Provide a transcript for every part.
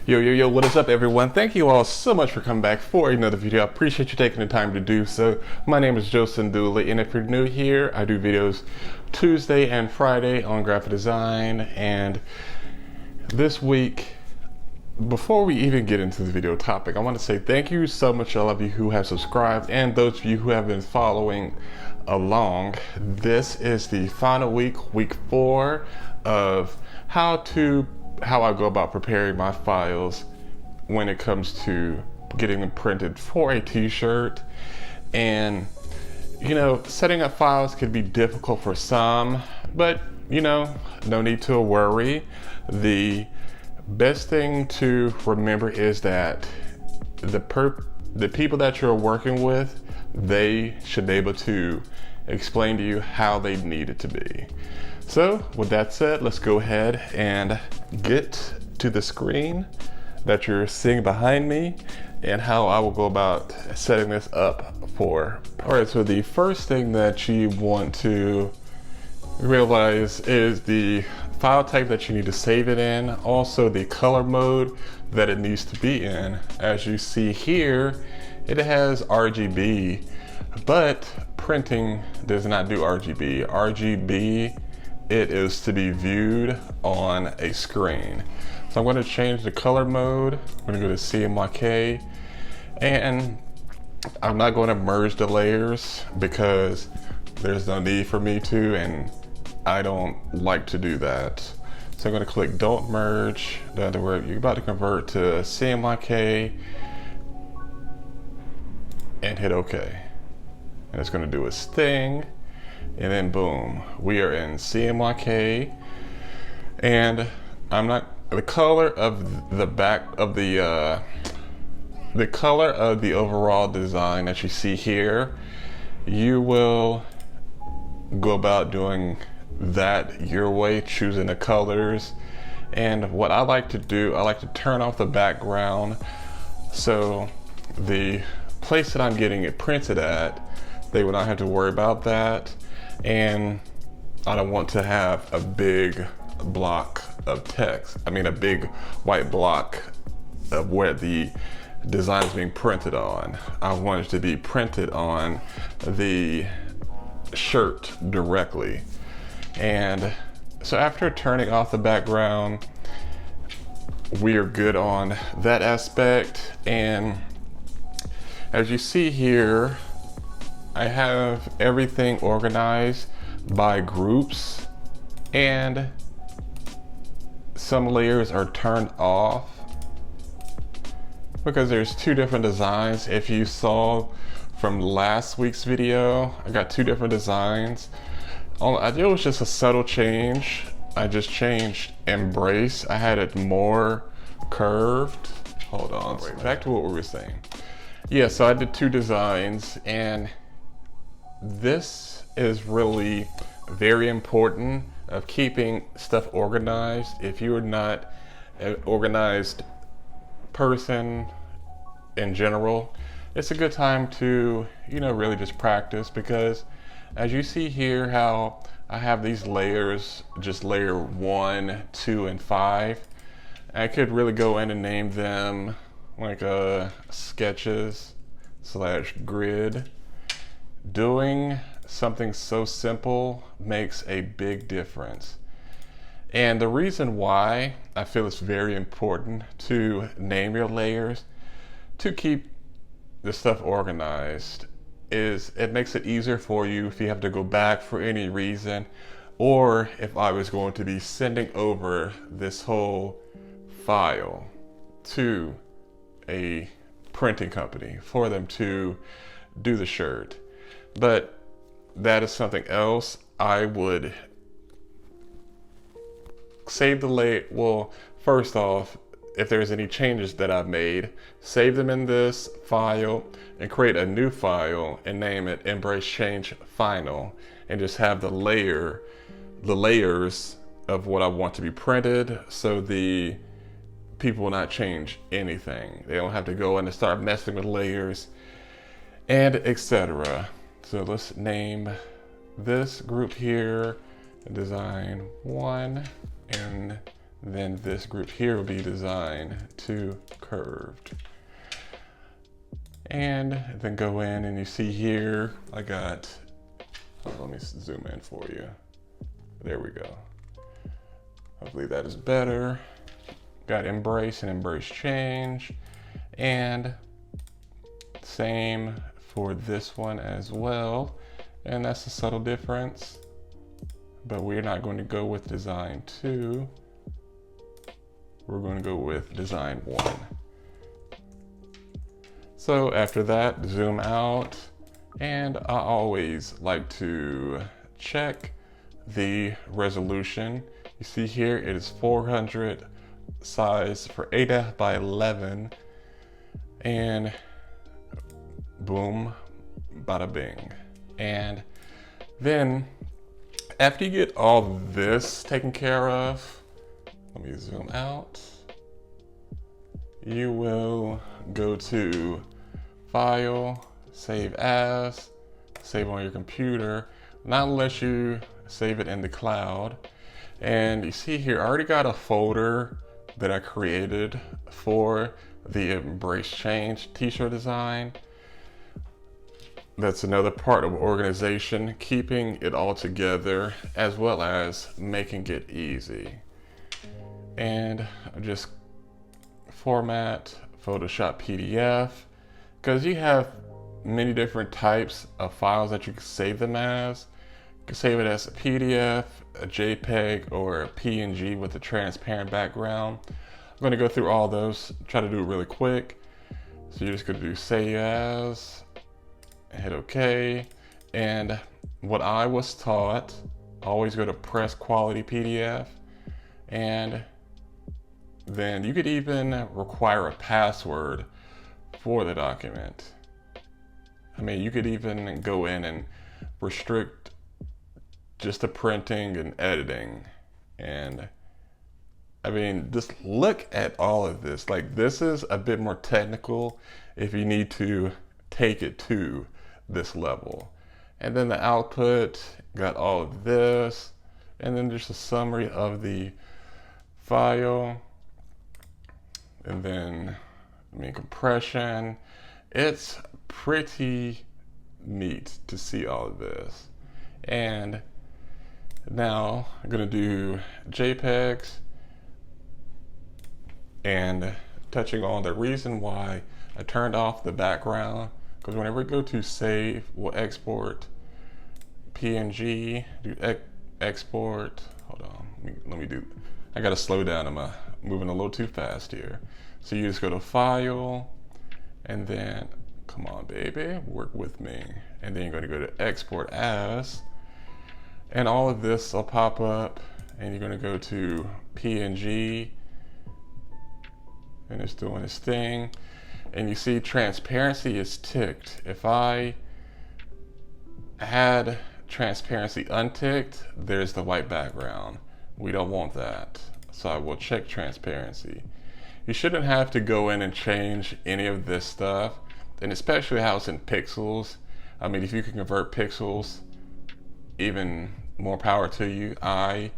Yo, what is up, everyone? Thank you all so much for coming back for another video. I appreciate you taking the time to do so. My name is Dooley, and if you're new here, I do videos Tuesday and Friday on graphic design. And this week, before we even get into the video topic, I want to say thank you so much to all of you who have subscribed and those of you who have been following along. This is the final week 4 of how I go about preparing my files when it comes to getting them printed for a t-shirt. And setting up files can be difficult for some, but no need to worry. The best thing to remember is that the people that you're working with, they should be able to explain to you how they need it to be. So with that said, let's go ahead and get to the screen that you're seeing behind me and how I will go about setting this up for. All right, so the first thing that you want to realize is the file type that you need to save it in, also the color mode that it needs to be in. As you see here, it has RGB, but printing does not do RGB. RGB, it is to be viewed on a screen. So I'm going to change the color mode. I'm going to go to CMYK, and I'm not going to merge the layers because there's no need for me to, and I don't like to do that. So I'm going to click don't merge. In other words, you're about to convert to CMYK and hit OK. And it's going to do its thing. And then boom, we are in CMYK, and the color of the back of the color of the overall design that you see here, you will go about doing that your way, choosing the colors. And what I like to do, I like to turn off the background, so the place that I'm getting it printed at, they will not have to worry about that. And I don't want to have a big block of text. I mean, a big white block of where the design is being printed on. I want it to be printed on the shirt directly. And so after turning off the background, we are good on that aspect. And as you see here, I have everything organized by groups, and some layers are turned off because there's two different designs. If you saw from last week's video, I got two different designs. It was just a subtle change. I just changed embrace. I had it more curved. Hold on, wait, back to what we were saying. Yeah, so I did two designs, and this is really very important of keeping stuff organized. If you're not an organized person in general, it's a good time to, really just practice, because as you see here how I have these layers, just layer 1, 2, and 5. I could really go in and name them like sketches / grid. Doing something so simple makes a big difference. And the reason why I feel it's very important to name your layers to keep the stuff organized is it makes it easier for you if you have to go back for any reason, or if I was going to be sending over this whole file to a printing company for them to do the shirt. But that is something else. I would save the layer. Well, first off, if there's any changes that I've made, save them in this file and create a new file and name it Embrace Change Final, and just have the layers of what I want to be printed, so the people will not change anything. They don't have to go in and start messing with layers and etc. So let's name this group here design 1 and Then this group here will be design to curved. And then go in and you see here, I got, let me zoom in for you. There we go. Hopefully that is better. Got embrace and embrace change. And same for this one as well. And that's a subtle difference. But we're not going to go with design 2. We're going to go with design 1. So after that, zoom out, and I always like to check the resolution. You see here, it is 400 size for 8 by 11, and boom, bada bing. And then after you get all this taken care of, let me zoom out, you will go to File, Save As, save on your computer, not unless you save it in the cloud. And you see here, I already got a folder that I created for the Embrace Change t-shirt design. That's another part of organization, keeping it all together as well as making it easy. And just format Photoshop PDF, because you have many different types of files that you can save them as. You can save it as a PDF, a JPEG, or a PNG with a transparent background. I'm going to go through all those, try to do it really quick. So you're just going to do Save As, hit OK. And what I was taught, always go to Press Quality PDF, and then you could even require a password for the document. I mean, you could even go in and restrict just the printing and editing. And I mean, just look at all of this. Like, this is a bit more technical if you need to take it to this level. And then the output, got all of this, and then just a summary of the file. And then, I mean, compression. It's pretty neat to see all of this. And now I'm gonna do JPEGs, and touching on the reason why I turned off the background, because whenever we go to save, we'll export PNG, do export, hold on, let me do, I gotta slow down, I'm moving a little too fast here. So you just go to File, and then, come on baby, work with me. And then you're gonna go to Export As, and all of this will pop up, and you're gonna go to PNG, and it's doing its thing. And you see transparency is ticked. If I had transparency unticked, there's the white background. We don't want that. So I will check transparency. You shouldn't have to go in and change any of this stuff, and especially how it's in pixels. I mean, if you can convert pixels, even more power to you. I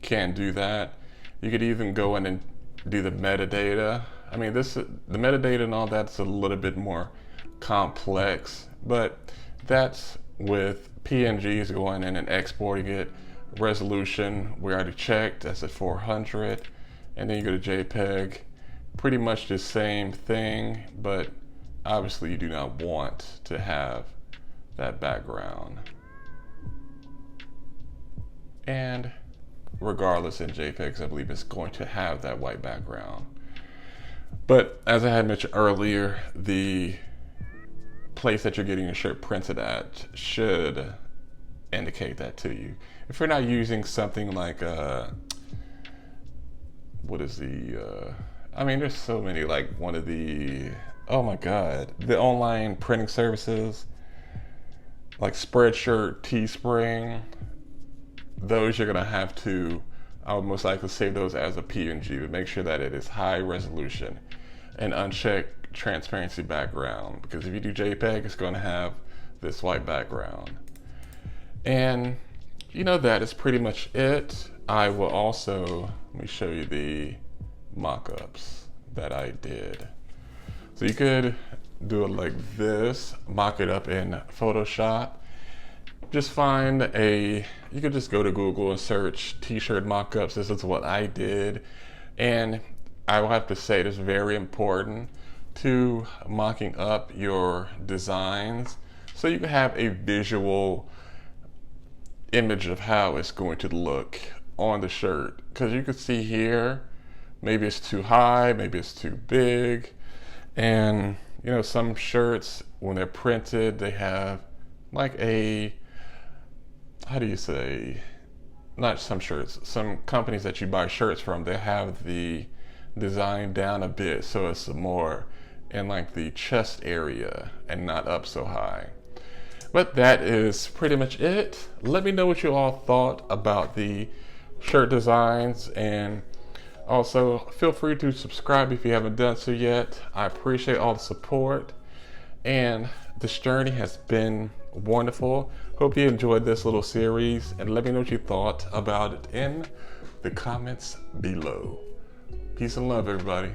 can't do that. You could even go in and do the metadata. I mean, the metadata and all that's a little bit more complex, but that's with PNGs going in and exporting it. Resolution, we already checked, that's at 400. And then you go to JPEG, pretty much the same thing, but obviously you do not want to have that background. And regardless, in JPEGs, I believe it's going to have that white background. But as I had mentioned earlier, the place that you're getting your shirt printed at should indicate that to you. If you're not using something like, what is the, I mean, there's so many, like one of the, oh my God, the online printing services, like Spreadshirt, Teespring, those you're gonna have to, I would most likely save those as a PNG, but make sure that it is high resolution and uncheck transparency background, because if you do JPEG, it's gonna have this white background. And you know, that is pretty much it. I will also, let me show you the mock-ups that I did. So you could do it like this, mock it up in Photoshop. Just you could just go to Google and search t-shirt mock-ups. This is what I did. And I will have to say, it is very important to mocking up your designs so you can have a visual image of how it's going to look on the shirt. Because you can see here, maybe it's too high, maybe it's too big. And you know, some shirts, when they're printed, they have like how do you say, not some shirts, some companies that you buy shirts from, they have the design down a bit so it's more in like the chest area and not up so high. But that is pretty much it. Let me know what you all thought about the shirt designs, and also feel free to subscribe if you haven't done so yet. I appreciate all the support, and this journey has been wonderful. Hope you enjoyed this little series, and let me know what you thought about it in the comments below. Peace and love, everybody.